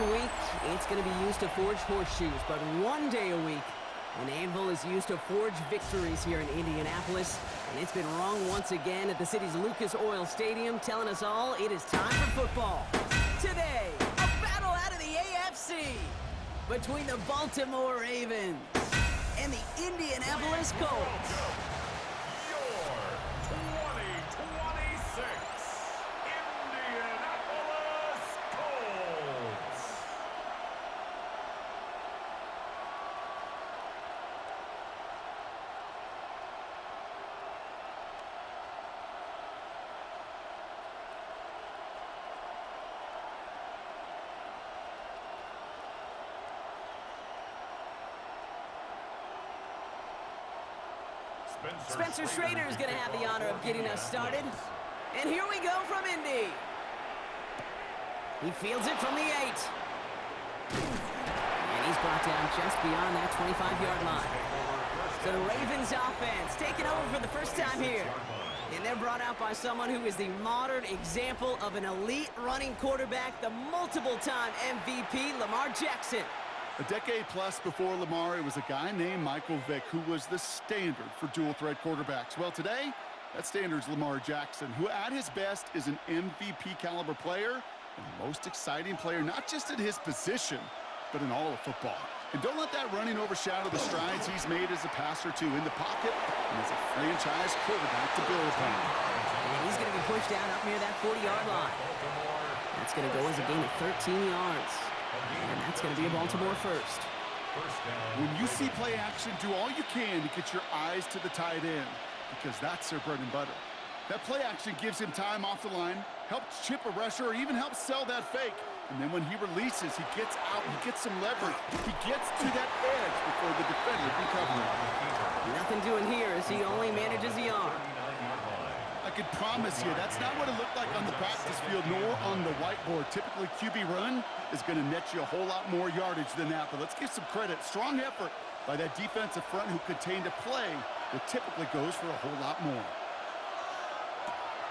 a week, it's going to be used to forge horseshoes, but one day a week, an anvil is used to forge victories here in Indianapolis, and it's been wrong once again at the city's Lucas Oil Stadium, telling us all it is time for football. Today, a battle out of the AFC between the Baltimore Ravens and the Indianapolis Colts. Your 2026 Indianapolis Colts. Spencer Schrader is going to have the honor of getting us started. And here we go from Indy. He fields it from the 8. And he's brought down just beyond that 25-yard line. So the Ravens offense taking over for the first time here. And they're brought out by someone who is the modern example of an elite running quarterback, the multiple-time MVP, Lamar Jackson. A decade plus before Lamar, it was a guy named Michael Vick who was the standard for dual-threat quarterbacks. Well, today, that standard's Lamar Jackson, who at his best is an MVP-caliber player and the most exciting player, not just at his position, but in all of football. And don't let that running overshadow the strides he's made as a passer, too, in the pocket and as a franchise quarterback to build upon. And he's going to be pushed down up near that 40-yard line. That's going to go as a gain of 13 yards. And that's going to be a Baltimore first. When you see play action, do all you can to get your eyes to the tight end, because that's their bread and butter. That play action gives him time off the line, helps chip a rusher, or even helps sell that fake. And then when he releases, he gets out, he gets some leverage. He gets to that edge before the defender can cover him. Nothing doing here as he only manages the arm. I can promise you, that's not what it looked like on the practice field, nor on the whiteboard. Typically, QB run is going to net you a whole lot more yardage than that. But let's give some credit. Strong effort by that defensive front who contained a play that typically goes for a whole lot more.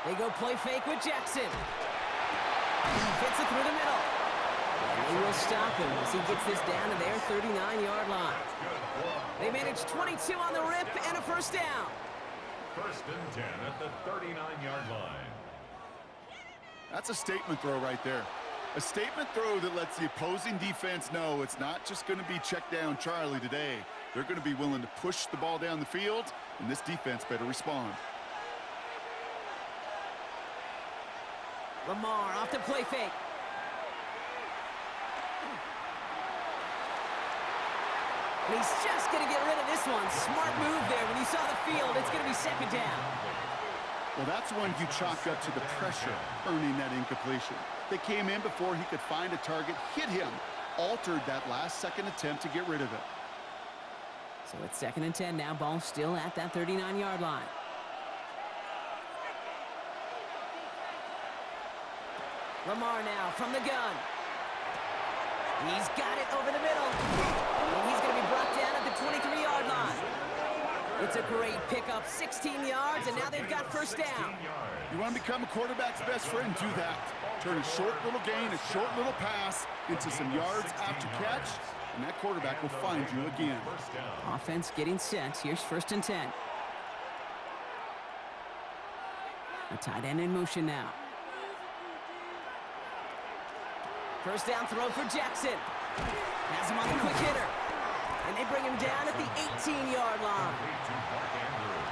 They go play fake with Jackson. He fits it through the middle. And they will stop him as he gets this down to their 39-yard line. They manage 22 on the rip and a first down. First and 10 at the 39-yard line. That's a statement throw right there. A statement throw that lets the opposing defense know it's not just going to be check down Charlie today. They're going to be willing to push the ball down the field, and this defense better respond. Lamar off the play fake. And he's just going to get rid of this one. Smart move there. When you saw the field, it's going to be second down. Well, that's one you chalk up to the pressure, earning that incompletion. They came in before he could find a target, hit him, altered that last-second attempt to get rid of it. So it's second and 10 now. Ball still at that 39-yard line. Lamar now from the gun. He's got it over the middle. And he's going to be brought down at the 23-yard line. It's a great pickup, 16 yards, and now they've got first down. You want to become a quarterback's best friend? Do that. Turn a short little gain, a short little pass into some yards after catch, and that quarterback will find you again. Offense getting set. Here's first and 10. A tight end in motion now. First down throw for Jackson. Has him on the quick hitter. And they bring him down at the 18-yard line.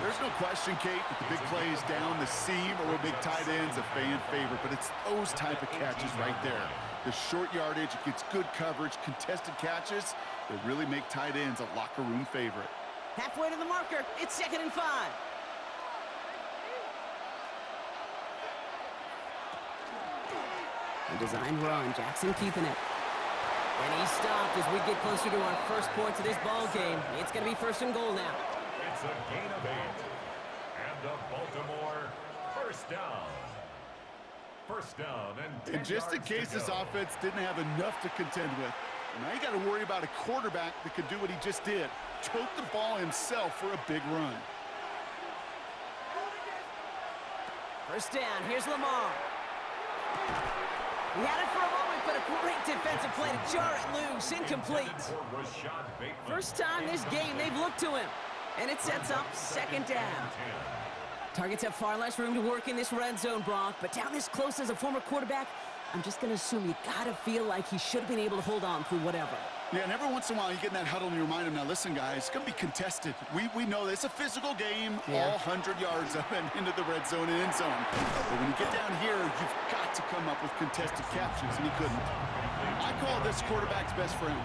There's no question, Kate, that the big plays down the seam or a big tight end's a fan favorite, but it's those type of catches right there. The short yardage, it gets good coverage, contested catches that really make tight ends a locker room favorite. Halfway to the marker, it's second and 5. A designed run, Jackson keeping it. And he's stopped as we get closer to our first points of this ball game. It's going to be first and goal now. It's a gain of 8. And the Baltimore first down. First down and 10 And just in case this offense didn't have enough to contend with, now you got to worry about a quarterback that could do what he just did. Tote the ball himself for a big run. First down, here's Lamar. He had it for a moment, but a great defensive play to jar it loose. Incomplete. First time this game they've looked to him. And it sets up second down. Targets have far less room to work in this red zone, Brock. But down this close as a former quarterback, I'm just going to assume you got to feel like he should have been able to hold on through whatever. Yeah, and every once in a while you get in that huddle and you remind him, now listen, guys, it's going to be contested. We know this. It's a physical game, all 100 yards up and into the red zone and end zone. But when you get down here, you've got to come up with contested captures, and he couldn't. I call this quarterback's best friend.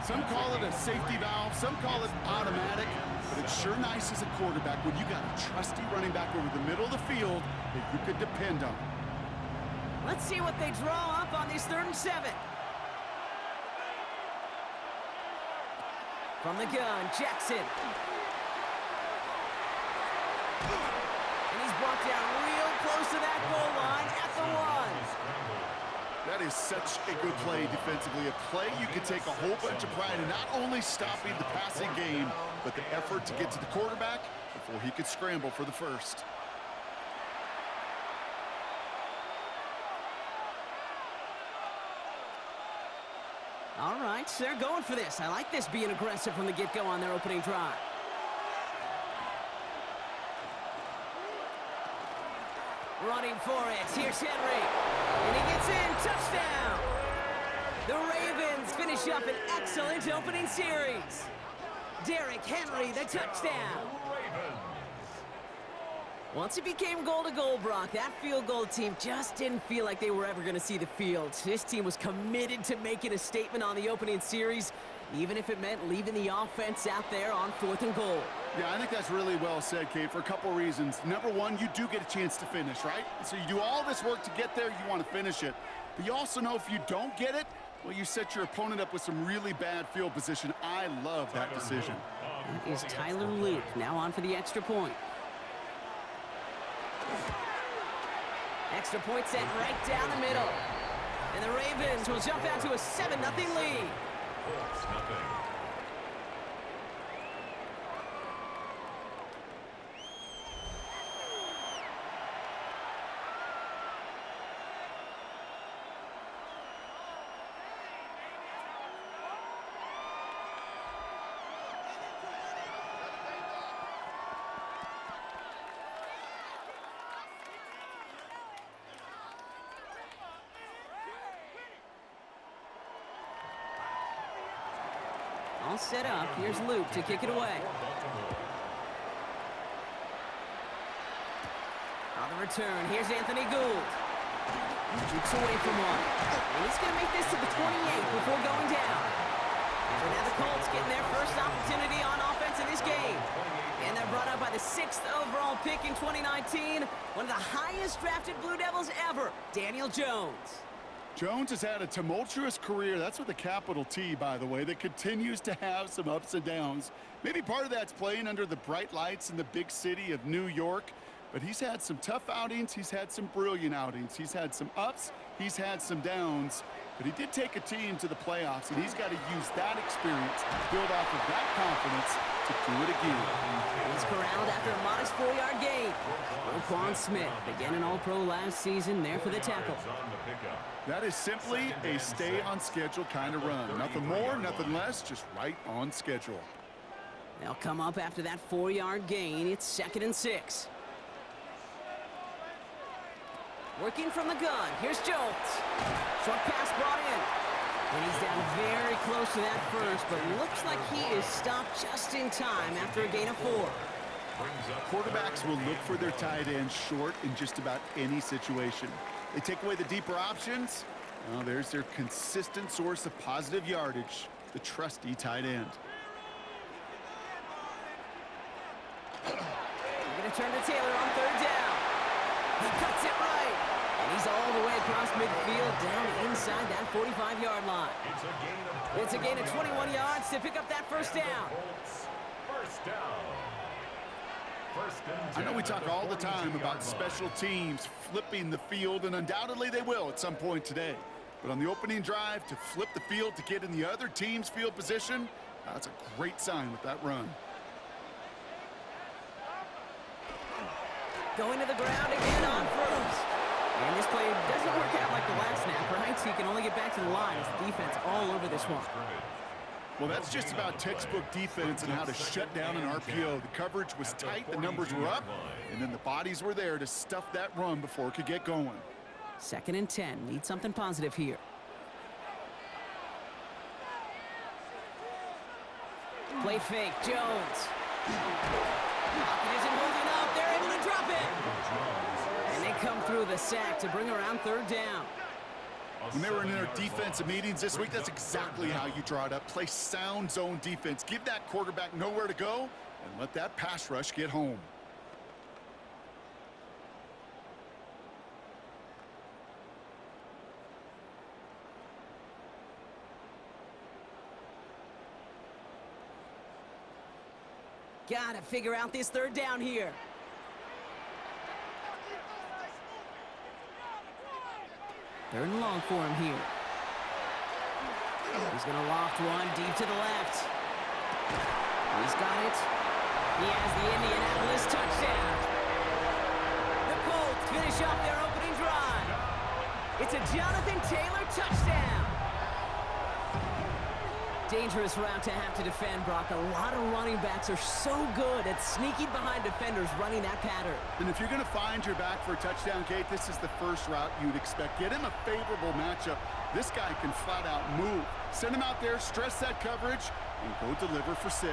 Some call it a safety valve, some call it automatic, but it's sure nice as a quarterback when you got a trusty running back over the middle of the field that you could depend on. Let's see what they draw up on this 3rd and 7. From the gun, Jackson. And he's brought down real close to that goal line at the 1. That is such a good play defensively. A play you can take a whole bunch of pride in not only stopping the passing game, but the effort to get to the quarterback before he could scramble for the first. All right, so they're going for this. I like this being aggressive from the get-go on their opening drive. Running for it. Here's Henry. And he gets in. Touchdown. The Ravens finish up an excellent opening series. Derrick Henry, the touchdown. Once it became goal-to-goal, Brock, that field goal team just didn't feel like they were ever going to see the field. This team was committed to making a statement on the opening series, even if it meant leaving the offense out there on 4th and goal. Yeah, I think that's really well said, Kate, for a couple reasons. Number one, you do get a chance to finish, right? So you do all this work to get there, you want to finish it. But you also know if you don't get it, well, you set your opponent up with some really bad field position. I love that decision. That is Tyler Luke, now on for the extra point. Extra point set right down the middle. And the Ravens will jump out to a 7-0 lead. All set up. Here's Luke to kick it away. On the return, here's Anthony Gould. Keeps away from one. And he's going to make this to the 28 before going down. So now the Colts getting their first opportunity on offense in this game. And they're brought up by the 6th overall pick in 2019. One of the highest drafted Blue Devils ever, Daniel Jones. Jones has had a tumultuous career. That's with a capital T, by the way, that continues to have some ups and downs. Maybe part of that's playing under the bright lights in the big city of New York, but he's had some tough outings. He's had some brilliant outings. He's had some ups. He's had some downs, but he did take a team to the playoffs, and he's got to use that experience to build off of that confidence to do it again. He's corralled after a modest 4-yard gain. Roquan Smith, again an All-Pro last season, there for the tackle. That is simply a stay-on-schedule kind of run. Nothing more, nothing less, just right on schedule. They'll come up after that 4-yard gain. It's 2nd and 6. Working from the gun. Here's Jones. Short pass brought in. And he's down very close to that first, but looks like he is stopped just in time after a gain of 4. Quarterbacks will look for their tight end short in just about any situation. They take away the deeper options. Well, there's their consistent source of positive yardage, the trusty tight end. They're going to turn to Taylor on 3rd down. He cuts it right. And he's all the way across midfield down inside that 45-yard line. It's a gain of 21 yards to pick up that first down. First down. I know we talk all the time about special teams flipping the field, and undoubtedly they will at some point today. But on the opening drive, to flip the field to get in the other team's field position, that's a great sign with that run. Going to the ground again on first. And this play doesn't work out like the last snap, right? So you can only get back to the line as the defense all over this one. Well, that's just about textbook defense and how to shut down an RPO. The coverage was tight, the numbers were up, and then the bodies were there to stuff that run before it could get going. 2nd and 10. Need something positive here. Play fake. Jones. Pocket isn't holding up. They're able to drop it. And they come through the sack to bring around 3rd down. When they were in their defensive meetings this week, that's exactly how you draw it up. Play sound zone defense. Give that quarterback nowhere to go and let that pass rush get home. Gotta figure out this 3rd down here. Third and long for him here. He's going to loft one deep to the left. He's got it. He has the Indianapolis touchdown. The Colts finish off their opening drive. It's a Jonathan Taylor touchdown. Dangerous route to have to defend, Brock. A lot of running backs are so good at sneaking behind defenders running that pattern. And if you're going to find your back for a touchdown, Kate, this is the first route you'd expect. Get him a favorable matchup. This guy can flat out move. Send him out there, stress that coverage, and go deliver for 6.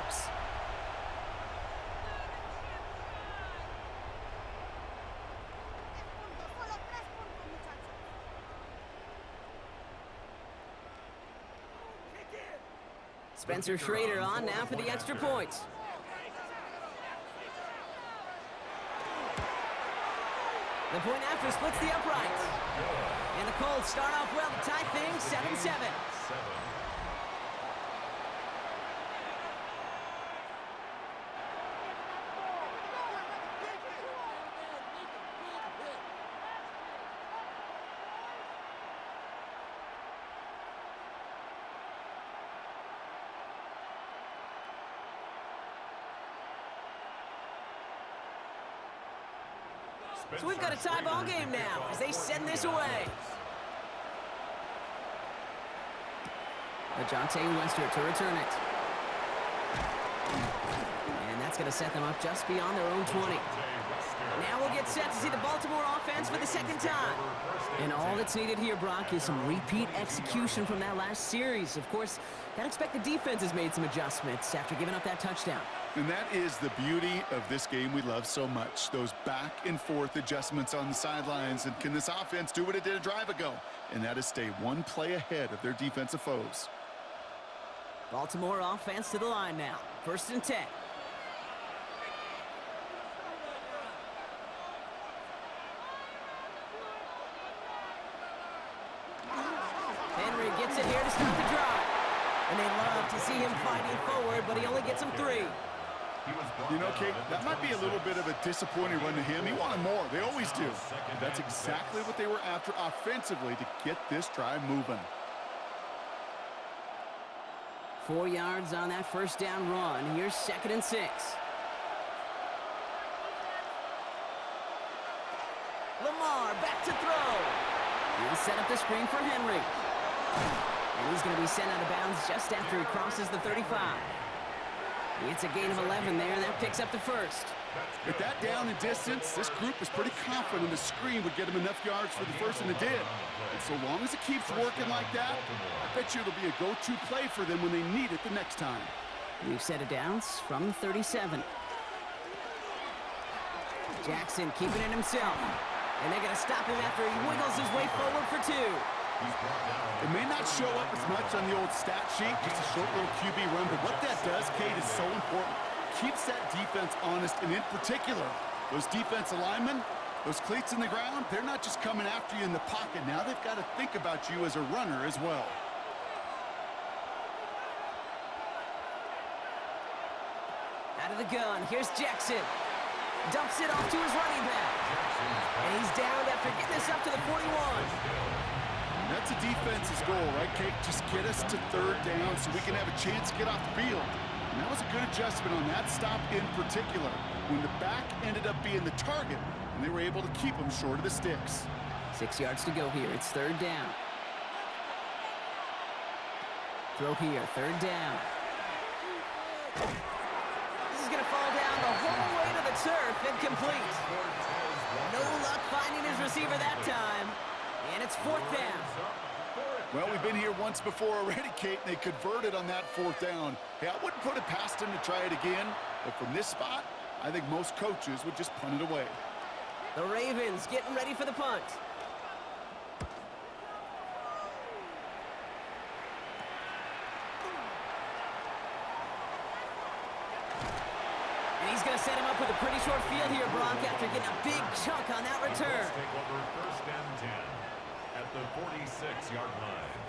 Spencer Schrader on now for the extra point. The point after splits the uprights. And the Colts start off well to tie things 7-7. So we've got a tie ball game now as they send this away. Ajante Wester to return it. And that's going to set them up just beyond their own 20. Now we'll get set to see the Baltimore offense for the 2nd time. And all that's needed here, Brock, is some repeat execution from that last series. Of course, gotta expect the defense has made some adjustments after giving up that touchdown. And that is the beauty of this game we love so much. Those back and forth adjustments on the sidelines. And can this offense do what it did a drive ago? And that is stay one play ahead of their defensive foes. Baltimore offense to the line now. 1st and 10. Henry gets it here to start the drive. And they love to see him fighting forward, but he only gets him 3. You know, Kate, that might be a little bit of a disappointing run to him. He wanted more. They always do. But that's exactly what they were after offensively to get this drive moving. 4 yards on that 1st down run. Here's 2nd and 6. Lamar back to throw. He'll set up the screen for Henry. And he's going to be sent out of bounds just after he crosses the 35. It's a gain of 11 there, and that picks up the 1st. With that down and distance, this group was pretty confident the screen would get him enough yards for the 1st, and it did. And so long as it keeps working like that, I bet you it'll be a go-to play for them when they need it the next time. We've set it downs from 37. Jackson keeping it himself. And they're going to stop him after he wiggles his way forward for 2. It may not show up as much on the old stat sheet, just a short little QB run, but what that does, Kate, is so important. Keeps that defense honest, and in particular, those defensive linemen, those cleats in the ground, they're not just coming after you in the pocket. Now they've got to think about you as a runner as well. Out of the gun, here's Jackson. Dumps it off to his running back. And he's down after getting this up to the 41. That's a defense's goal, right, Kate? Just get us to 3rd down so we can have a chance to get off the field. And that was a good adjustment on that stop in particular, when the back ended up being the target, and they were able to keep him short of the sticks. 6 yards to go here. It's third down. Throw here, third down. This is going to fall down the whole way to the turf and complete. No luck finding his receiver that time. And it's fourth down. Well, we've been here once before already, Kate, and they converted on that fourth down. Hey, I wouldn't put it past him to try it again, but from this spot, I think most coaches would just punt it away. The Ravens getting ready for the punt. And he's going to set him up with a pretty short field here, Brock, after getting a big chunk on that return. Take over first and 10 at the 46-yard line.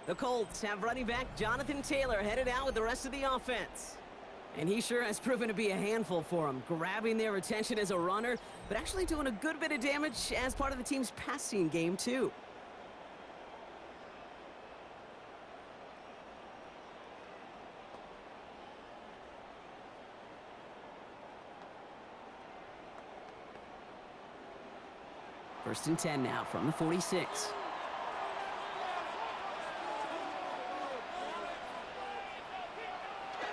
The Colts have running back Jonathan Taylor headed out with the rest of the offense. And he sure has proven to be a handful for them, grabbing their attention as a runner, but actually doing a good bit of damage as part of the team's passing game, too. First and 10 now from the 46.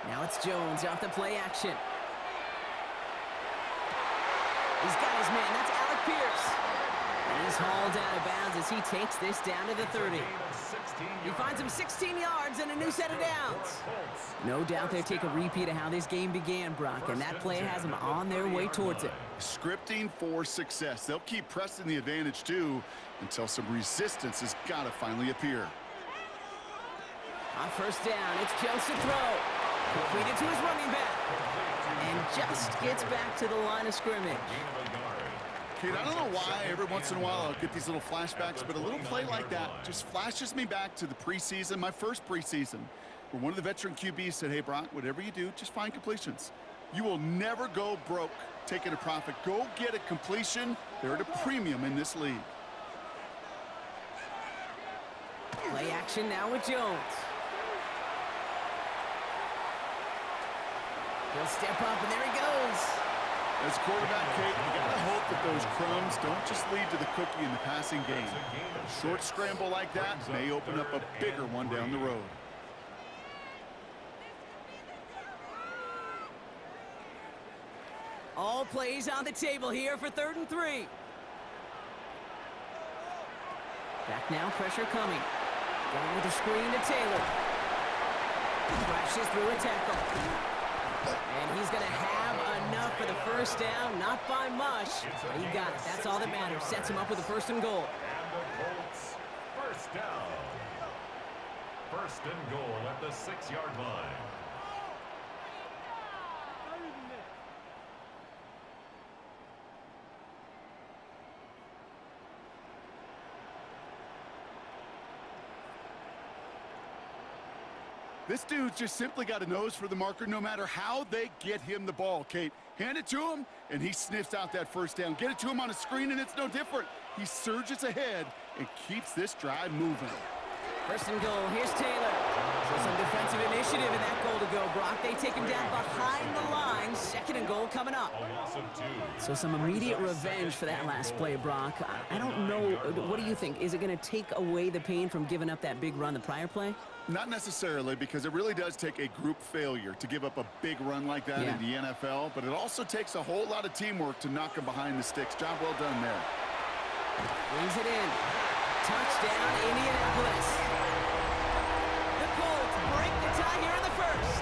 Now it's Jones off the play action. He's got his man. That's Alec Pierce. And he's hauled out of bounds as he takes this down to the 30. He finds him 16 yards and a new set of downs. No doubt they take a repeat of how this game began, Brock, and that play has them on their way towards it. Scripting for success. They'll keep pressing the advantage, too, until some resistance has got to finally appear. On first down, it's Jones to throw. Completed to his running back. And just gets back to the line of scrimmage. Kate, I don't know why every once in a while I'll get these little flashbacks, but a little play like that just flashes me back to the preseason, my first preseason, where one of the veteran QBs said, hey, Brock, whatever you do, just find completions. You will never go broke taking a profit. Go get a completion. They're at a premium in this league. Play action now with Jones. He'll step up, and there he goes. As quarterback, Kate, you got to hope that those crumbs don't just lead to the cookie in the passing game. A short scramble like that may open up a bigger one down the road. All plays on the table here for 3rd and 3. Back now, pressure coming. Going with a screen to Taylor. Crashes through a tackle. And he's going to have enough for the first down. Not by much, but he got it. That's all that matters. Sets him up with a 1st and goal. And the Colts, first down. 1st and goal at the 6-yard line. This dude's just simply got a nose for the marker no matter how they get him the ball, Kate. Hand it to him, and he sniffs out that first down. Get it to him on a screen, and it's no different. He surges ahead and keeps this drive moving. 1st and goal. Here's Taylor. So some defensive initiative in that goal to go, Brock. They take him down behind the line. 2nd and goal coming up. So some immediate revenge for that last play, Brock. I don't know. What do you think? Is it going to take away the pain from giving up that big run the prior play? Not necessarily, because it really does take a group failure to give up a big run like that in the NFL, but it also takes a whole lot of teamwork to knock him behind the sticks. Job well done there. Brings it in. Touchdown, Indianapolis. The Colts break the tie here in the 1st.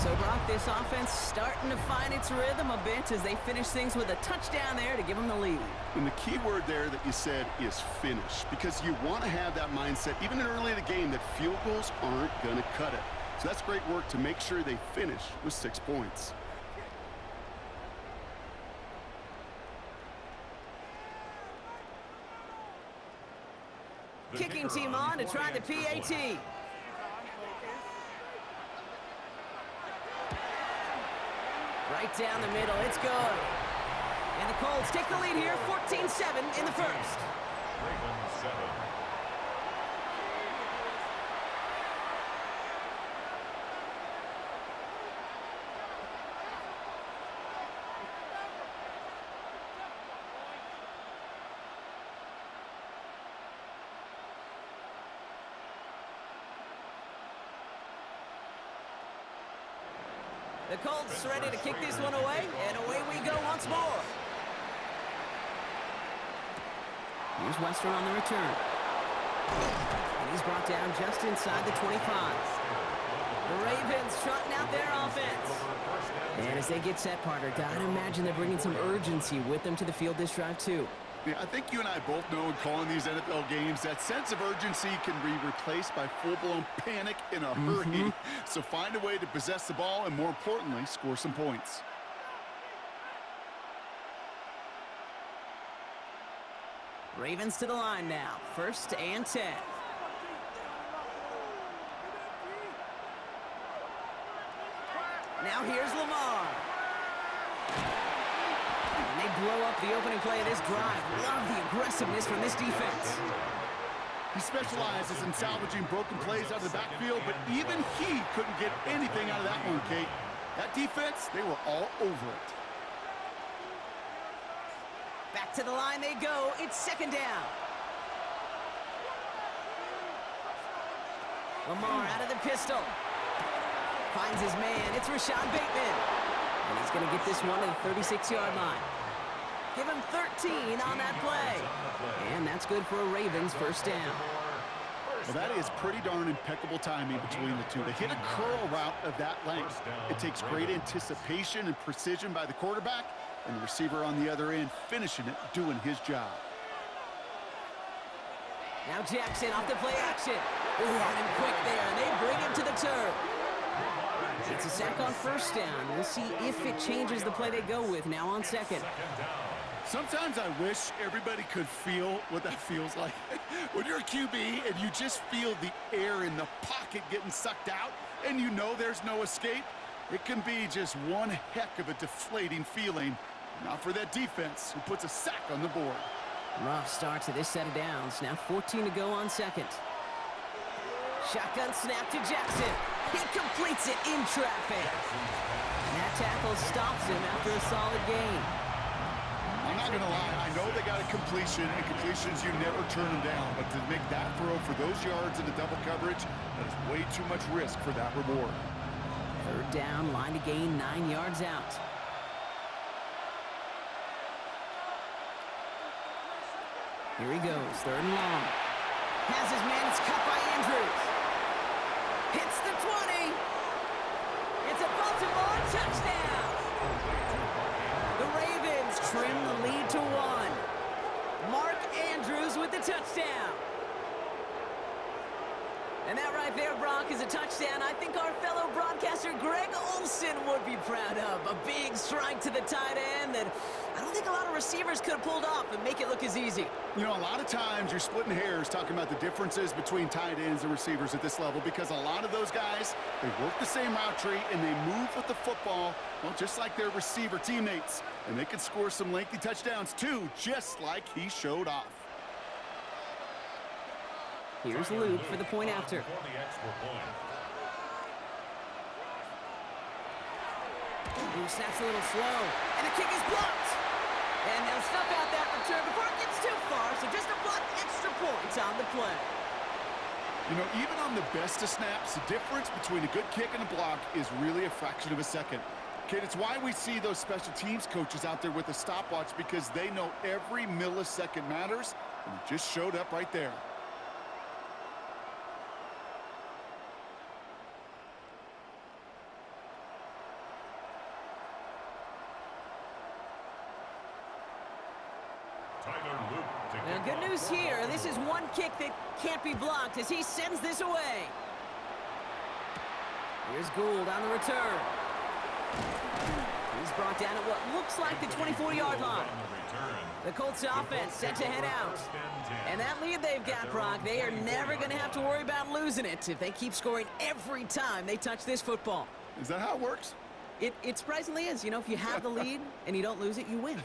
So, Brock, this offense starting to find its rhythm a bit as they finish things with a touchdown there to give them the lead. And the key word there that you said is finish, because you want to have that mindset, even early in the game, that field goals aren't going to cut it. So that's great work to make sure they finish with 6 points. Kicking team on to try the PAT. Right down the middle, it's good. And the Colts take the lead here, 14-7 in the first. Ravens 7. The Colts ready to kick this one away, and away we go once more. Here's Western on the return. And he's brought down just inside the 25. The Ravens trotting out their offense. And as they get set, Parker, gotta imagine they're bringing some urgency with them to the field this drive, too. Yeah, I think you and I both know in calling these NFL games that sense of urgency can be replaced by full-blown panic in a hurry. So find a way to possess the ball and, more importantly, score some points. Ravens to the line now. 1st and 10. Now here's Lamar. And they blow up the opening play of this drive. Love the aggressiveness from this defense. He specializes in salvaging broken plays out of the backfield, but even he couldn't get anything out of that one, Kate. That defense, they were all over it. Back to the line they go. It's 2nd down. Lamar out of the pistol. Finds his man. It's Rashad Bateman. And he's going to get this one to the 36-yard line. Give him 13 on that play. And that's good for a Ravens 1st down. Well, that is pretty darn impeccable timing between the two. They hit a curl route of that length. It takes great anticipation and precision by the quarterback, and the receiver on the other end finishing it, doing his job. Now Jackson off the play action. Ooh, on him quick there, and they bring him to the turf. It's a sack on 1st down. We'll see if it changes the play they go with now on 2nd. Sometimes I wish everybody could feel what that feels like. When you're a QB and you just feel the air in the pocket getting sucked out and you know there's no escape, it can be just one heck of a deflating feeling. Not for that defense who puts a sack on the board. Rough start to this set of downs. Now 14 to go on 2nd. Shotgun snap to Jackson. He completes it in traffic. And that tackle stops him after a solid gain. I'm not going to lie. I know they got a completion, and completions, you never turn them down. But to make that throw for those yards in the double coverage, that is way too much risk for that reward. 3rd down, line to gain 9 yards out. Here he goes, 3rd and long. Has his man, it's cut by Andrews. Hits the 20. It's a Baltimore touchdown. The Ravens trim the lead to 1. Mark Andrews with the touchdown. And that right there, Brock, is a touchdown I think our fellow broadcaster Greg Olsen would be proud of. A big strike to the tight end that I don't think a lot of receivers could have pulled off and make it look as easy. You know, a lot of times you're splitting hairs talking about the differences between tight ends and receivers at this level because a lot of those guys, they work the same route tree and they move with the football, well, just like their receiver teammates. And they can score some lengthy touchdowns too, just like he showed off. Here's Luke for the point after. Ooh, snaps a little slow, and the kick is blocked. And they'll snuff out that return before it gets too far, so just a block extra points on the play. You know, even on the best of snaps, the difference between a good kick and a block is really a fraction of a second. Kid, it's why we see those special teams coaches out there with a stopwatch because they know every millisecond matters, and it just showed up right there. Now, good news here. This is one kick that can't be blocked as he sends this away. Here's Gould on the return. He's brought down at what looks like the 24-yard line. The Colts offense set to head out. And that lead they've got, Brock, they are never going to have to worry about losing it if they keep scoring every time they touch this football. Is that how it works? It surprisingly is. You know, if you have the lead and you don't lose it, you win.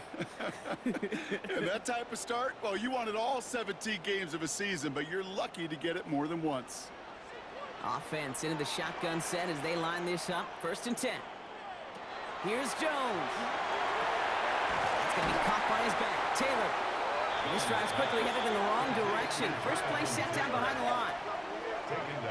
And that type of start, well, you wanted all 17 games of a season, but you're lucky to get it more than once. Offense into the shotgun set as they line this up. 1st and 10. Here's Jones. That's going to be caught by his back. Taylor. And this drive's quickly headed in the wrong direction. First play set down behind the line.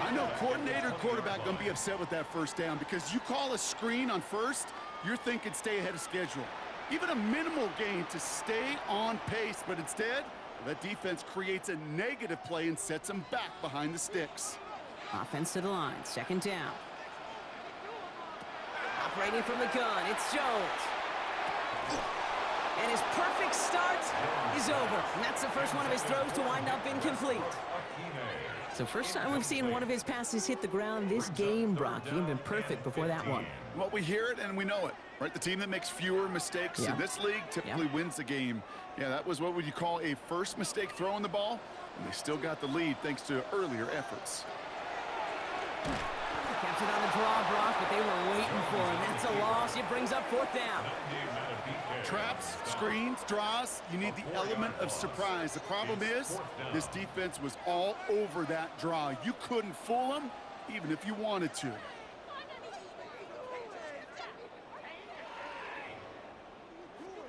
I know coordinator and quarterback going to be upset with that first down because you call a screen on first, you're thinking stay ahead of schedule. Even a minimal gain to stay on pace, but instead, that defense creates a negative play and sets them back behind the sticks. Offense to the line. 2nd down. Operating from the gun, it's Jones. And his perfect start is over. And that's the first one of his throws to wind up incomplete. So first time we've seen one of his passes hit the ground this game, Brock. He had been perfect before that one. Well, we hear it and we know it, right? The team that makes fewer mistakes in this league typically wins the game. Yeah, that was what would you call a first mistake throwing the ball, and they still got the lead thanks to earlier efforts. Kept it on the draw, Brock, but they were waiting for him. That's a loss. It brings up 4th down. Traps, screens, draws, you need the element of surprise. The problem is, this defense was all over that draw. You couldn't fool them, even if you wanted to.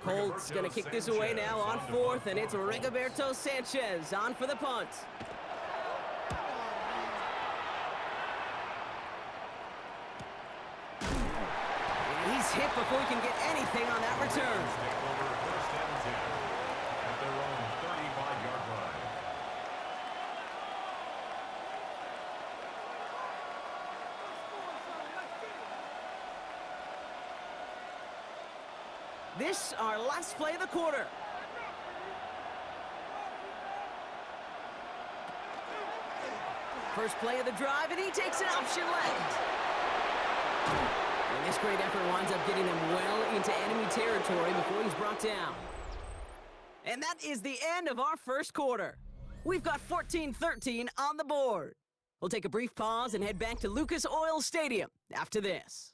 Colts going to kick this away now on 4th, and it's Rigoberto Sanchez on for the punt. He's hit before he can get anything on that return. This our last play of the quarter. First play of the drive, and he takes an option left. And this great effort winds up getting him well into enemy territory before he's brought down. And that is the end of our first quarter. We've got 14-13 on the board. We'll take a brief pause and head back to Lucas Oil Stadium after this.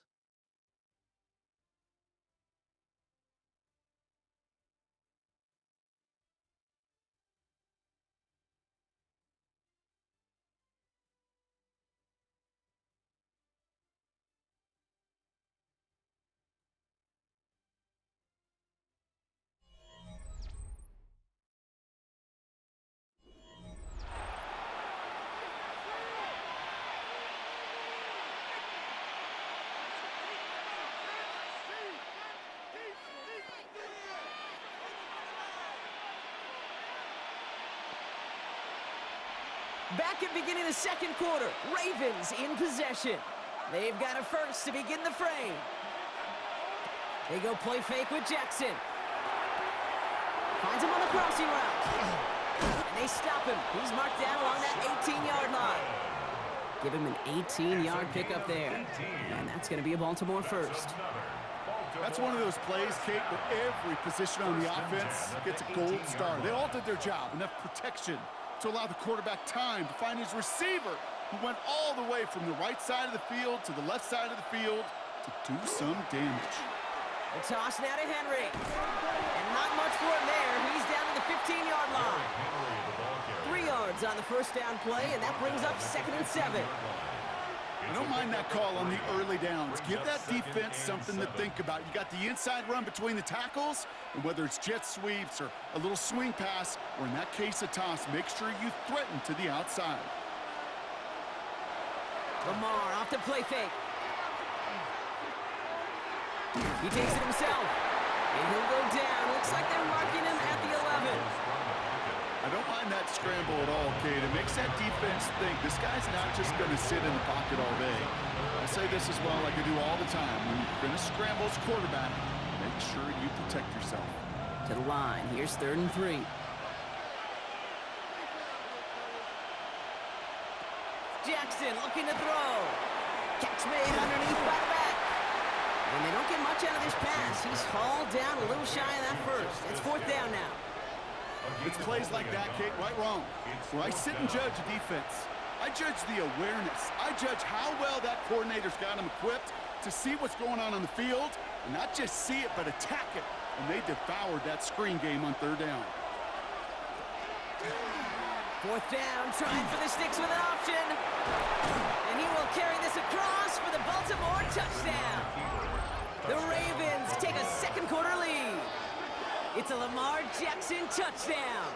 Back at beginning of the second quarter, Ravens in possession. They've got a first to begin the frame. They go play fake with Jackson. Finds him on the crossing route. And they stop him. He's marked down along that 18-yard line. Give him an 18-yard pickup there. And that's going to be a Baltimore first. That's one of those plays, Kate, where every position on the offense gets a gold star. They all did their job. Enough protection to allow the quarterback time to find his receiver, who went all the way from the right side of the field to the left side of the field to do some damage. The toss now to Henry. And not much for him there. He's down to the 15-yard line. 3 yards on the first down play, and that brings up 2nd and 7. I don't mind that call on the early downs. Give that defense something to think about. You got the inside run between the tackles, and whether it's jet sweeps or a little swing pass, or in that case a toss, make sure you threaten to the outside. Lamar off the play fake. He takes it himself, and he'll go down. Looks like they're marking him at the 11. I don't mind that scramble at all, Kate. It makes that defense think this guy's not just going to sit in the pocket all day. I say this as well like I do all the time. When you're going to scramble as quarterback, make sure you protect yourself. To the line. Here's 3rd and 3. Jackson looking to throw. Catch made underneath by the back. And they don't get much out of this pass. He's hauled down a little shy of that first. It's 4th down now. It's plays like that, Kate, right wrong. Where I sit and judge a defense. I judge the awareness. I judge how well that coordinator's got him equipped to see what's going on the field, and not just see it, but attack it. And they devoured that screen game on third down. Fourth down, trying for the sticks with an option. And he will carry this across for the Baltimore touchdown. The Ravens take a second quarter lead. It's a Lamar Jackson touchdown.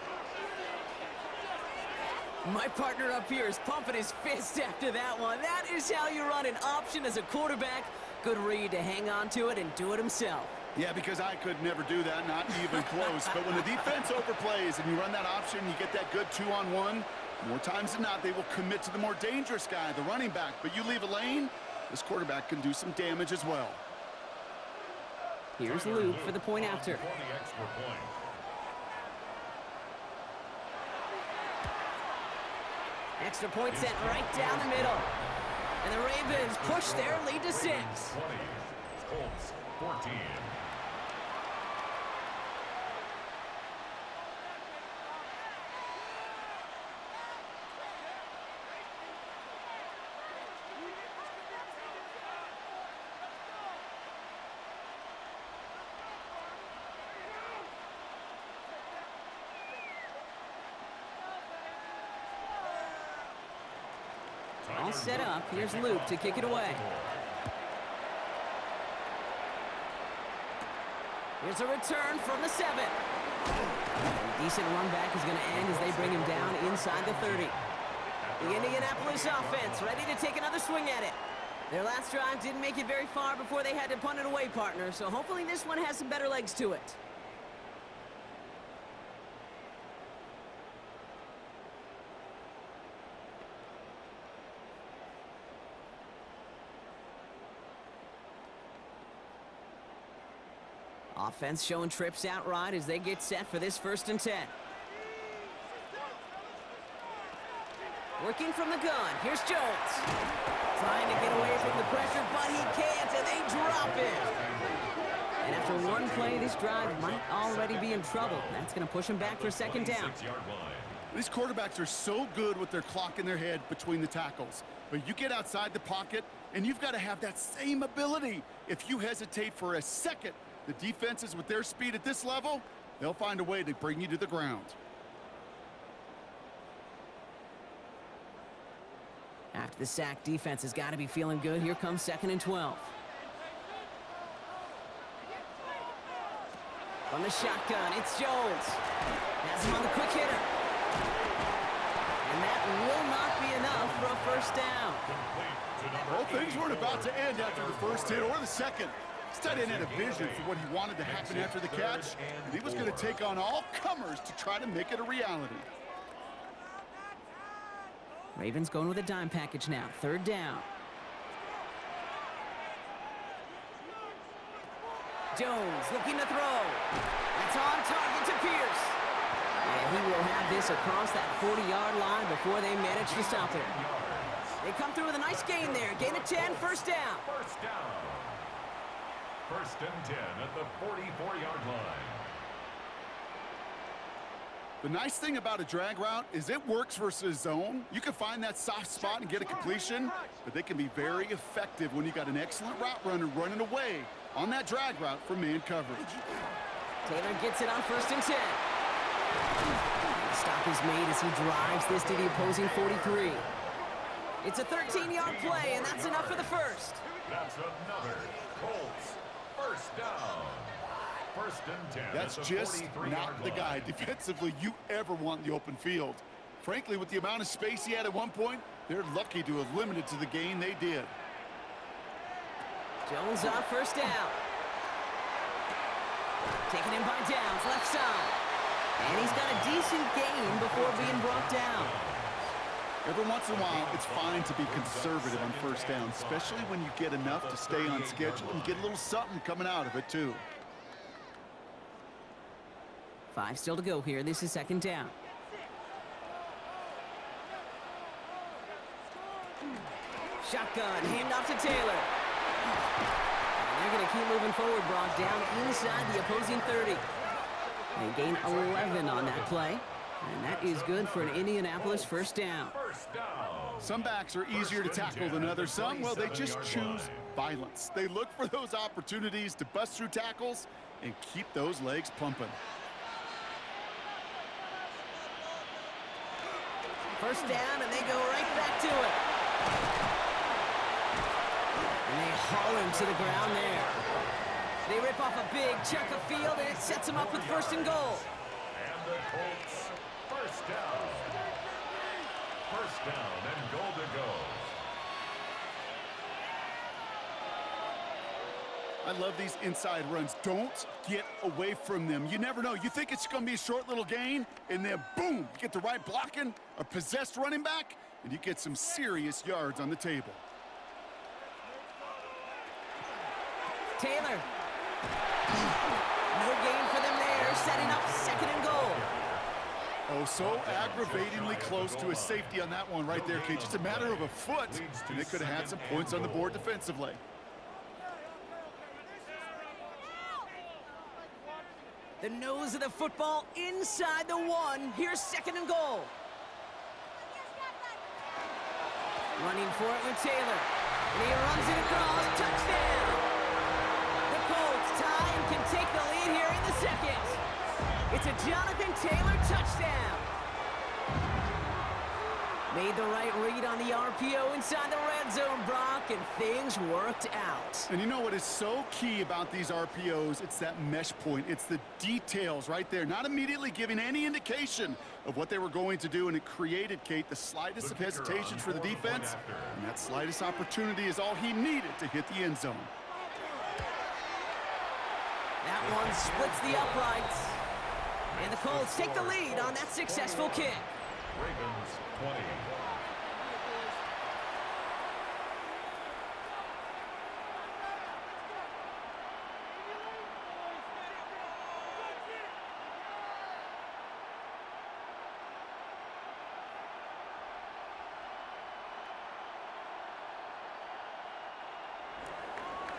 My partner up here is pumping his fist after that one. That is how you run an option as a quarterback. Good read to hang on to it and do it himself. Yeah, because I could never do that, not even close. But when the defense overplays and you run that option, you get that good 2-on-1, more times than not, they will commit to the more dangerous guy, the running back. But you leave a lane, this quarterback can do some damage as well. Here's Luke for the point after. Extra point sent right down the middle. And the Ravens push their lead to 6. 20, Colts 14. All set up. Here's Luke to kick it away. Here's a return from the 7. A decent run back is going to end as they bring him down inside the 30. The Indianapolis offense ready to take another swing at it. Their last drive didn't make it very far before they had to punt it away, partner, so hopefully this one has some better legs to it. Offense showing trips out right as they get set for this 1st and 10. Working from the gun. Here's Jones. Trying to get away from the pressure, but he can't, and they drop it. And after one play, this drive might already be in trouble. That's going to push him back for 2nd down. These quarterbacks are so good with their clock in their head between the tackles. But you get outside the pocket, and you've got to have that same ability. If you hesitate for a second, the defenses with their speed at this level, they'll find a way to bring you to the ground. After the sack, defense has got to be feeling good. Here comes 2nd and 12. From the shotgun, it's Jones. Has him on the quick hitter. And that will not be enough for a 1st down. Well, things weren't about to end after the 1st hit or the 2nd. This tight end had a vision for what he wanted to happen after the catch, and he was going to take on all comers to try to make it a reality. Ravens going with a dime package now. 3rd down. Jones looking to throw. That's on target to Pierce. And he will have this across that 40-yard line before they manage to stop it. They come through with a nice gain there. Gain of 10, 1st down. 1st down. 1st and 10 at the 44-yard line. The nice thing about a drag route is it works versus zone. You can find that soft spot and get a completion, but they can be very effective when you got an excellent route runner running away on that drag route from man coverage. Taylor gets it on 1st and 10. The stop is made as he drives this to the opposing 43. It's a 13-yard play, and that's enough for the 1st. That's another Colts 1st down. 1st and 10. That's just not the guy defensively you ever want in the open field. Frankly, with the amount of space he had at one point, they're lucky to have limited to the gain they did. Jones on 1st down. Taken in by Downs, left side. And he's got a decent gain before being brought down. Every once in a while, it's fine to be conservative on 1st down, especially when you get enough to stay on schedule and get a little something coming out of it, too. 5 still to go here. This is 2nd down. Shotgun, handoff to Taylor. And they're going to keep moving forward, brought down inside the opposing 30. They gain 11 on that play. And that is good for an Indianapolis 1st down. 1st down. Some backs are easier to tackle than others. Some, well, they just choose violence. They look for those opportunities to bust through tackles and keep those legs pumping. First down, and they go right back to it. And they haul him to the ground there. They rip off a big chunk of field, and it sets them up with first and goal. And the Colts, first down. First down and goal to go. I love these inside runs. Don't get away from them. You never know. You think it's going to be a short little gain, and then boom, you get the right blocking, a possessed running back, and you get some serious yards on the table. Taylor. No gain for them there, setting up second and goal. Oh, so aggravatingly close to a safety on that one right there, Kate. Just a matter of a foot, and they could have had some points on the board defensively. The nose of the football inside the one. Here's second and goal. Running for it with Taylor. And he runs it across. Touchdown! The Colts tie and can take the lead here in the second. It's a Jonathan Taylor touchdown. Made the right read on the RPO inside the red zone, Brock, and things worked out. And you know what is so key about these RPOs? It's that mesh point. It's the details right there. Not immediately giving any indication of what they were going to do, and it created, Kate, the slightest of hesitations for the defense. And that slightest opportunity is all he needed to hit the end zone. That one splits the uprights. And the Colts take the lead on that successful kick. Ravens 20.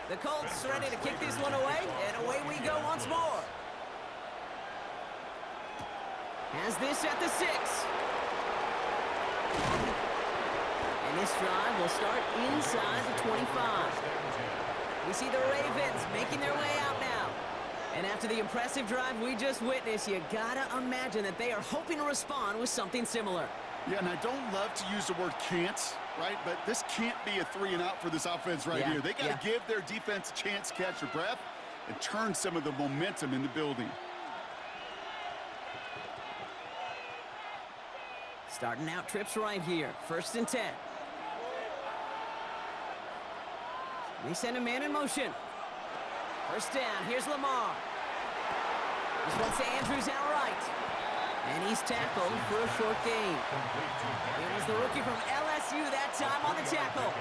The Colts ready to kick this one away, and away we go once more. Has this at the 6. And this drive will start inside the 25. We see the Ravens making their way out now. And after the impressive drive we just witnessed, you gotta imagine that they are hoping to respond with something similar. Yeah, and I don't love to use the word can't, right? But this can't be a 3 and out for this offense right here. They got to give their defense a chance to catch their breath and turn some of the momentum in the building. Starting out trips right here. First and 10. They send a man in motion. First down. Here's Lamar. This one's to Andrews outright. And he's tackled for a short gain. It was the rookie from LSU that time on the tackle.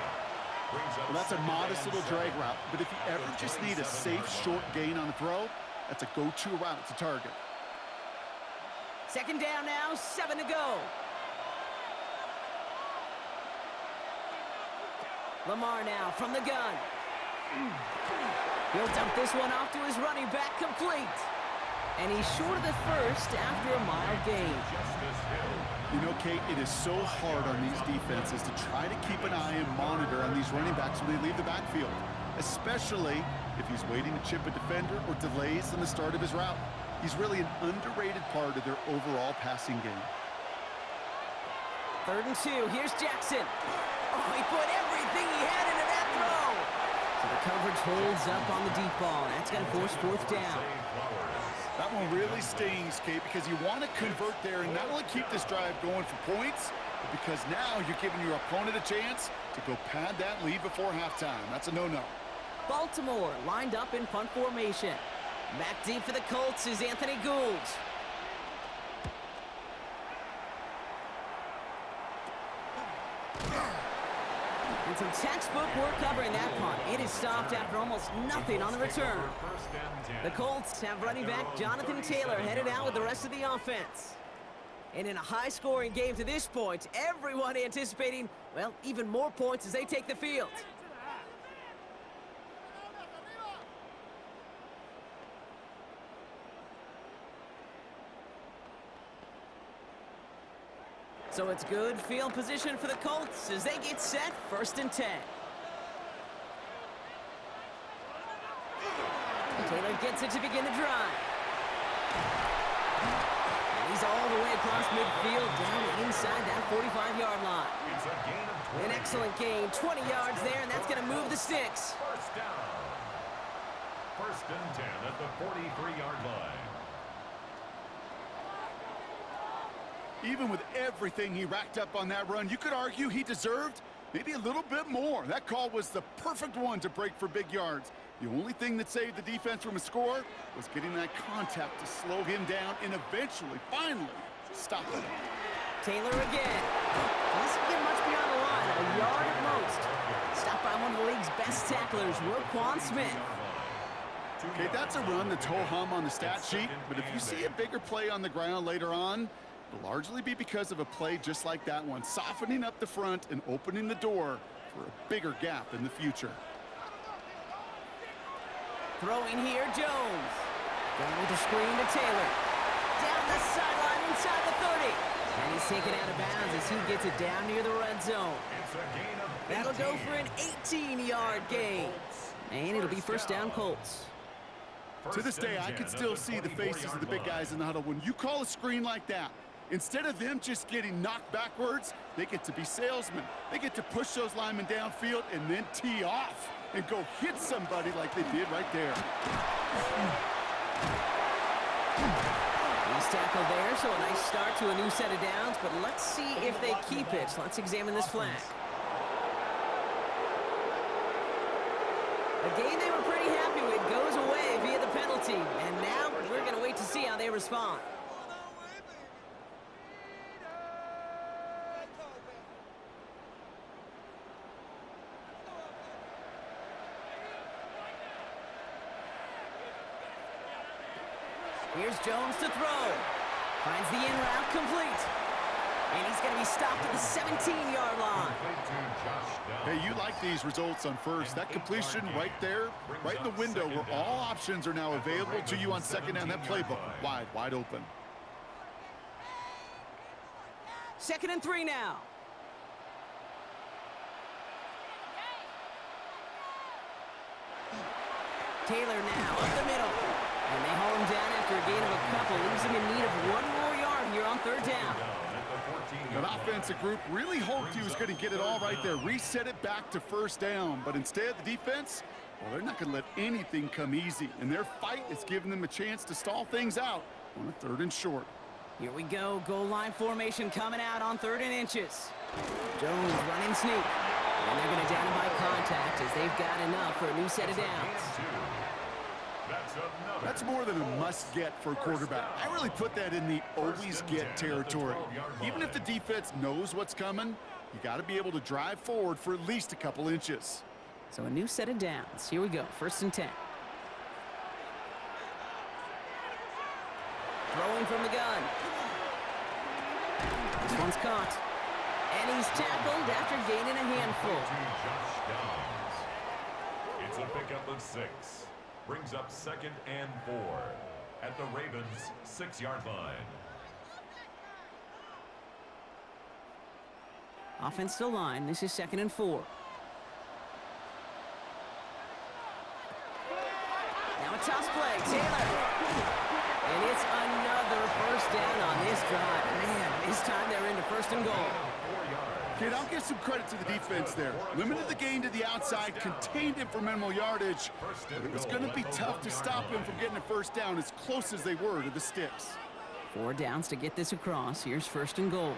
Well, that's a modest little drag route, but if you ever just need a safe short gain on the throw, that's a go-to route to target. Second down now, 7 to go. Lamar now from the gun. He'll dump this one off to his running back, complete. And he's short of the first after a mild gain. You know, Kate, it is so hard on these defenses to try to keep an eye and monitor on these running backs when they leave the backfield, especially if he's waiting to chip a defender or delays in the start of his route. He's really an underrated part of their overall passing game. 3rd and 2. Here's Jackson. Oh, he put everything he had into that throw. So the coverage holds up on the deep ball. That's going to force 4th down. That one really stings, Kate, because you want to convert there and not only keep this drive going for points, but because now you're giving your opponent a chance to go pad that lead before halftime. That's a no-no. Baltimore lined up in punt formation. Back deep for the Colts is Anthony Gould. And some textbook work covering that punt. It is stopped after almost nothing on the return. The Colts have running back Jonathan Taylor headed out with the rest of the offense. And in a high-scoring game to this point, everyone anticipating, well, even more points as they take the field. So it's good field position for the Colts as they get set, 1st and 10. Taylor gets it to begin the drive. And he's all the way across midfield, down inside that 45-yard line. It's a gain of 20. An excellent gain, 20 yards there, and that's going to move the sticks. First down. 1st and 10 at the 43-yard line. Even with everything he racked up on that run, you could argue he deserved maybe a little bit more. That call was the perfect one to break for big yards. The only thing that saved the defense from a score was getting that contact to slow him down and eventually, finally, stop him. Taylor again. Doesn't get much beyond the line, a yard at most. Stopped by one of the league's best tacklers, Roquan Smith. Okay, that's a run that's ho-hum on the stat sheet, but if you see a bigger play on the ground later on, it'll largely be because of a play just like that one, softening up the front and opening the door for a bigger gap in the future. Throwing here, Jones. Going with the screen to Taylor. Down the sideline inside the 30. And he's taken out of bounds as he gets it down near the red zone. It's a gain of 18. That'll go for an 18-yard gain. And it'll be 1st down Colts. To this day, I can still see the faces of the big guys in the huddle. When you call a screen like that, instead of them just getting knocked backwards, they get to be salesmen. They get to push those linemen downfield and then tee off and go hit somebody like they did right there. Nice tackle there, so a nice start to a new set of downs, but let's see if they keep it. Let's examine this flag. A game they were pretty happy with goes away via the penalty, and now we're going to wait to see how they respond. Here's Jones to throw. Finds the in route complete. And he's going to be stopped at the 17-yard line. Hey, you like these results on first. That completion right there, right in the window where all options are now available to you on 2nd down. That playbook wide open. 2nd and 3 now. Taylor now up the middle. And they haul him down after a gain of a couple. Leaves him in need of 1 more yard here on 3rd down. That offensive group really hoped he was going to get it all right there. Reset it back to 1st down. But instead, the defense, well, they're not going to let anything come easy. And their fight is giving them a chance to stall things out on a 3rd and short. Here we go. Goal line formation coming out on 3rd and inches. Jones running sneak. And they're going to down him by contact as they've got enough for a new set of downs. That's more than a must-get for a quarterback. I really put that in the always-get territory. Even if the defense knows what's coming, you got to be able to drive forward for at least a couple inches. So a new set of downs. Here we go. 1st and 10. Throwing from the gun. This one's caught. And he's tackled after gaining a handful. It's a pickup of 6. Brings up 2nd and 4 at the Ravens' 6-yard line. Offense to line. This is 2nd and 4. Now a toss play. Taylor. And it's another 1st down on this drive. Man, this time they're into 1st and goal. Kid, I'll give some credit to the defense there. Limited the gain to the outside, contained him for minimal yardage, but it was going to be tough to stop him from getting a 1st down as close as they were to the sticks. 4 downs to get this across. Here's 1st and goal.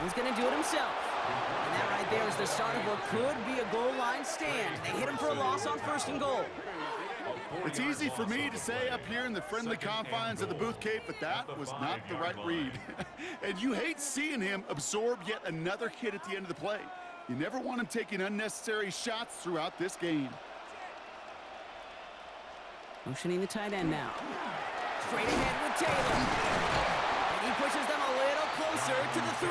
He's going to do it himself. And that right there is the start of what could be a goal line stand. They hit him for a loss on 1st and goal. It's easy for me to say up here in the friendly confines of the Booth Cape, but that was not the right read. And you hate seeing him absorb yet another hit at the end of the play. You never want him taking unnecessary shots throughout this game. Motioning the tight end now. Straight ahead with Taylor. And he pushes them a little closer to the 3.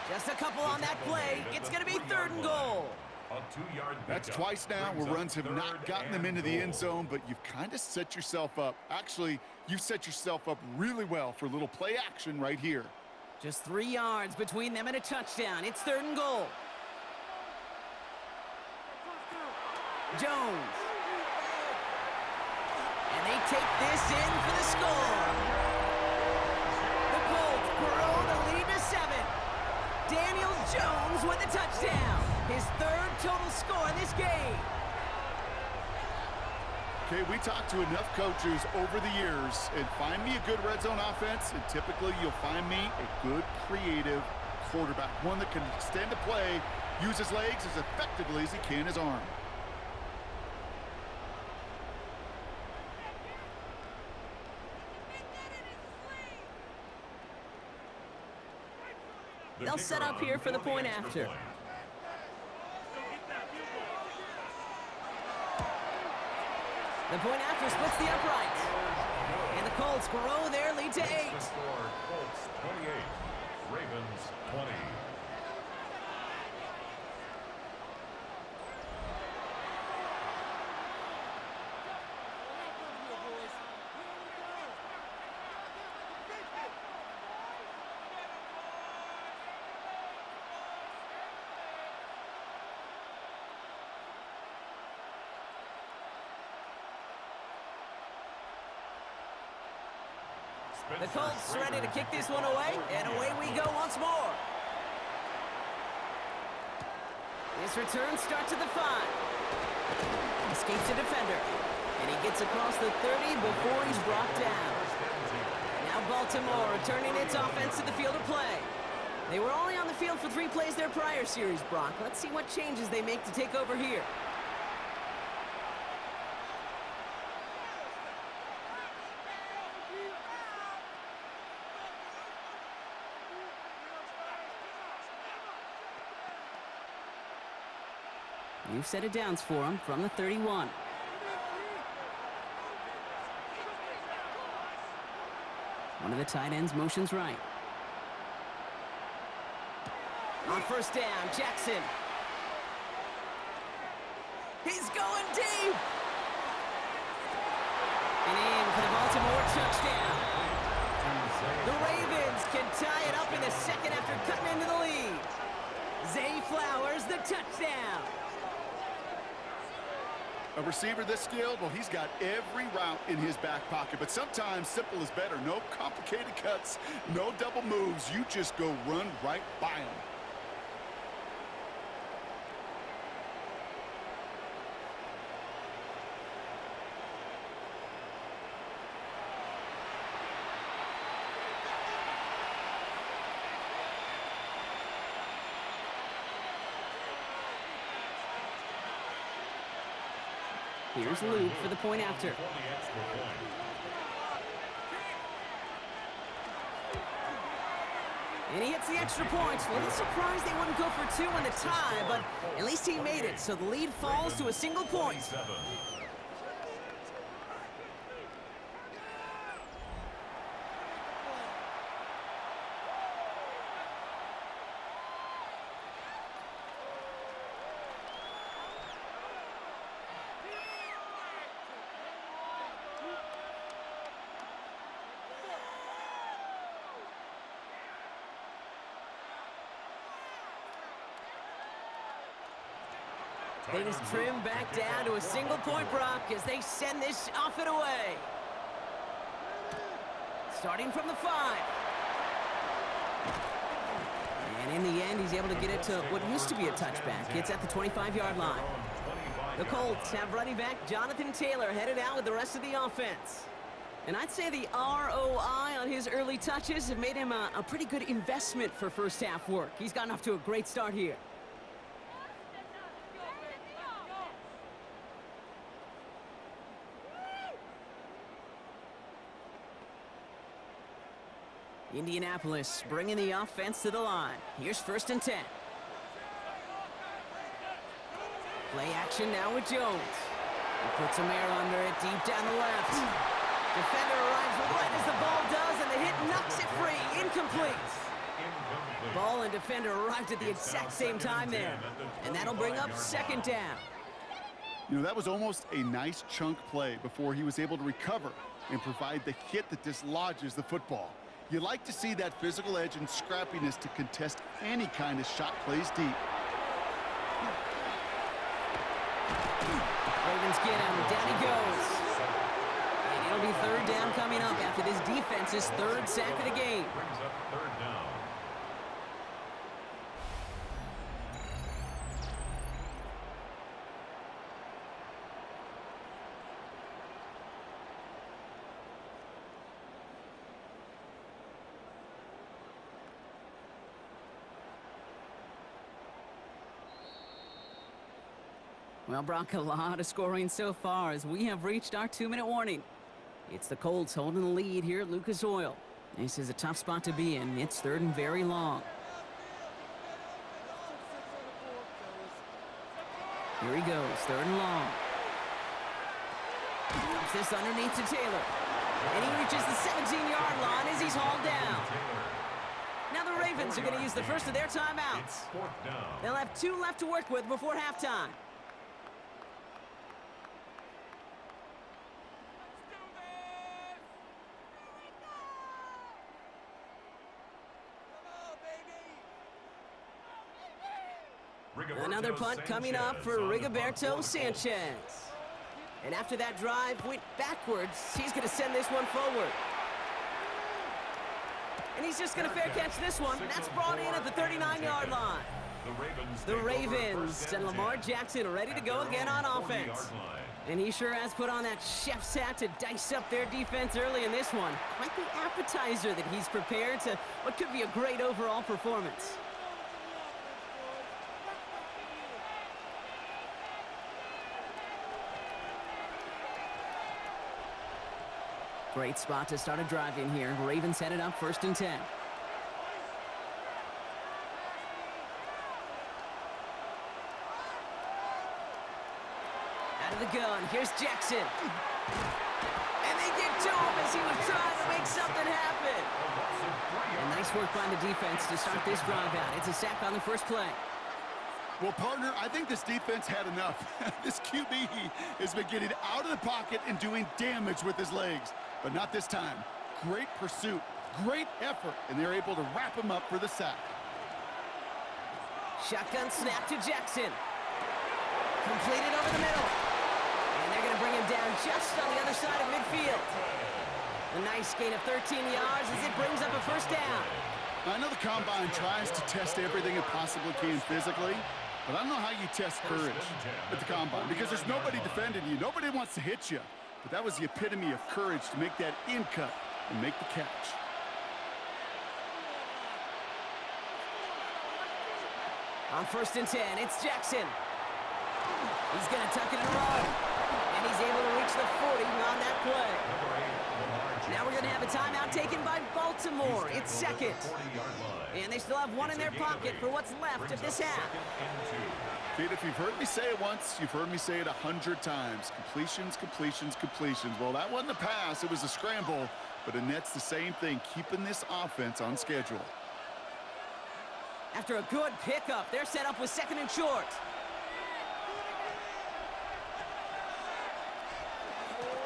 Just a couple on that play. It's going to be 3rd and goal. A 2-yard That's pickup twice now brings where up runs have not 3rd gotten them and into the end goal. zone, but you've kind of set yourself up. Actually, you've set yourself up really well for a little play action right here. Just 3 yards between them and a touchdown. It's 3rd and goal. Jones. And they take this in for the score. The Colts grow the lead to 7. Daniel Jones with a touchdown. His 3rd total score in this game. Okay, we talked to enough coaches over the years, and find me a good red zone offense, and typically you'll find me a good creative quarterback, one that can extend the play, use his legs as effectively as he can his arm. They'll set up here for the point after. The point after splits the uprights. And the Colts grow their lead to 8. The score, Colts 28, Ravens 20. The Colts ready to kick this one away, and away we go once more. This return starts at the 5. Escapes a defender, and he gets across the 30 before he's brought down. Now Baltimore returning its offense to the field of play. They were only on the field for 3 plays their prior series, Brock. Let's see what changes they make to take over here. New set of downs for him from the 31. One of the tight ends motions right. On 1st down, Jackson. He's going deep. And in for the Baltimore touchdown. The Ravens can tie it up in a second after cutting into the lead. Zay Flowers, the touchdown. A receiver this skilled, well, he's got every route in his back pocket, but sometimes simple is better. No complicated cuts, no double moves. You just go run right by him. Here's Luke for the point after. And he hits the extra point. A little surprised they wouldn't go for 2 in the tie, but at least he made it, so the lead falls to a single point. They just trim back down to a single point, Brock, as they send this off and away. Starting from the 5. And in the end, he's able to get it to what used to be a touchback. It's at the 25-yard line. The Colts have running back Jonathan Taylor headed out with the rest of the offense. And I'd say the ROI on his early touches have made him a pretty good investment for first half work. He's gotten off to a great start here. Indianapolis bringing the offense to the line. Here's 1st and 10. Play action now with Jones. He puts some air under it deep down the left. Defender arrives right as the ball does, and the hit knocks it free. Incomplete. Ball and defender arrived at the exact same time there. And that'll bring up second down. You know, that was almost a nice chunk play before he was able to recover and provide the hit that dislodges the football. You like to see that physical edge and scrappiness to contest any kind of shot plays deep. Ravens get him. Down he goes. And it'll be third down coming up after this defense's third sack of the game. Brings up third down. Well, Brock, a lot of scoring so far as we have reached our 2-minute warning. It's the Colts holding the lead here at Lucas Oil. This is a tough spot to be in. It's third and very long. Here he goes, third and long. Dumps this underneath to Taylor. And he reaches the 17-yard line as he's hauled down. Now the Ravens are going to use the first of their timeouts. They'll have 2 left to work with before halftime. Another punt coming up for Rigoberto Sanchez. And after that drive went backwards, he's going to send this one forward. And he's just going to fair catch this one. That's brought in at the 39-yard line. The Ravens and Lamar Jackson ready to go again on offense. And he sure has put on that chef's hat to dice up their defense early in this one. Quite the appetizer that he's prepared to what could be a great overall performance. Great spot to start a drive in here. Ravens headed up 1st and 10. Out of the gun, here's Jackson. And they get to him as he was trying to make something happen. And nice work by the defense to start this drive out. It's a sack on the first play. Well, partner, I think this defense had enough. This QB has been getting out of the pocket and doing damage with his legs. But not this time. Great pursuit, great effort, and they're able to wrap him up for the sack. Shotgun snap to Jackson. Completed over the middle. And they're going to bring him down just on the other side of midfield. A nice gain of 13 yards as it brings up a first down. I know the Combine tries to test everything it possibly can physically, but I don't know how you test courage at the Combine because there's nobody defending you. Nobody wants to hit you. But that was the epitome of courage to make that in cut and make the catch. On 1st and 10, it's Jackson. He's going to tuck it and run. And he's able to reach the 40 on that play. Now we're going to have a timeout taken by Baltimore. It's second. And they still have 1 in their pocket for what's left of this half. Kid, if you've heard me say it once, you've heard me say it 100 times. Completions, completions, completions. Well, that wasn't a pass. It was a scramble. But Annette's the same thing, keeping this offense on schedule. After a good pickup, they're set up with 2nd and short.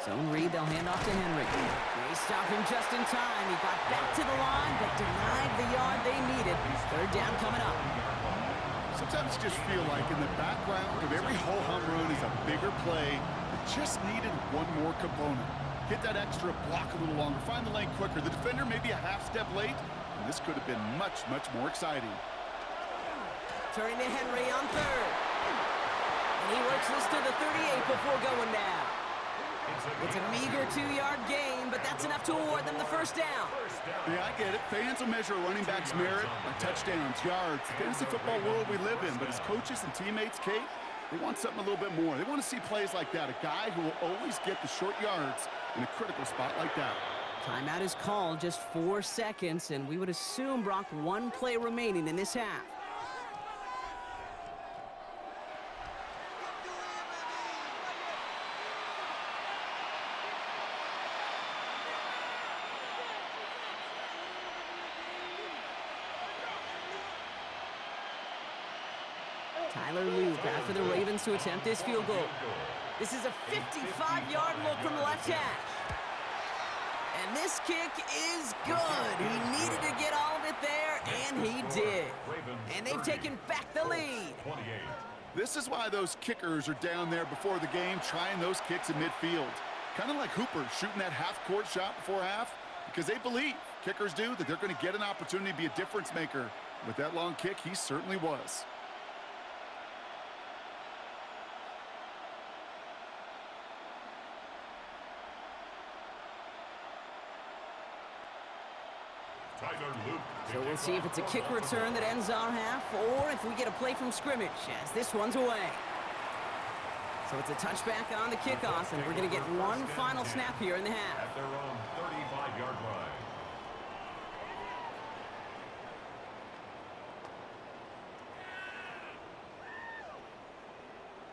Zone read, they'll hand off to Henry. They stop him just in time. He got back to the line, but denied the yard they needed. 3rd down coming up. Sometimes you just feel like in the background of every ho-hum run is a bigger play that just needed one more component. Hit that extra block a little longer, find the lane quicker. The defender may be a half step late, and this could have been much, much more exciting. Turning to Henry on 3rd. And he works this to the 38 before going down. It's a meager 2-yard gain, but that's enough to award them the first down. Yeah, I get it. Fans will measure a running back's merit by touchdowns, yards. The fantasy football world we live in, but as coaches and teammates, Kate, they want something a little bit more. They want to see plays like that, a guy who will always get the short yards in a critical spot like that. Timeout is called, just 4 seconds, and we would assume, Brock, 1 play remaining in this half. Tyler Luke after the Ravens to attempt this field goal. This is a 55-yard look from the left hash. And this kick is good. He needed to get all of it there, and he did. And they've taken back the lead. This is why those kickers are down there before the game trying those kicks in midfield. Kind of like Hooper shooting that half-court shot before half, because they believe, kickers do, that they're going to get an opportunity to be a difference maker. With that long kick, he certainly was. So we'll see if it's a kick return that ends our half, or if we get a play from scrimmage, as this one's away. So it's a touchback on the kickoff, and we're going to get one final snap here in the half. At their own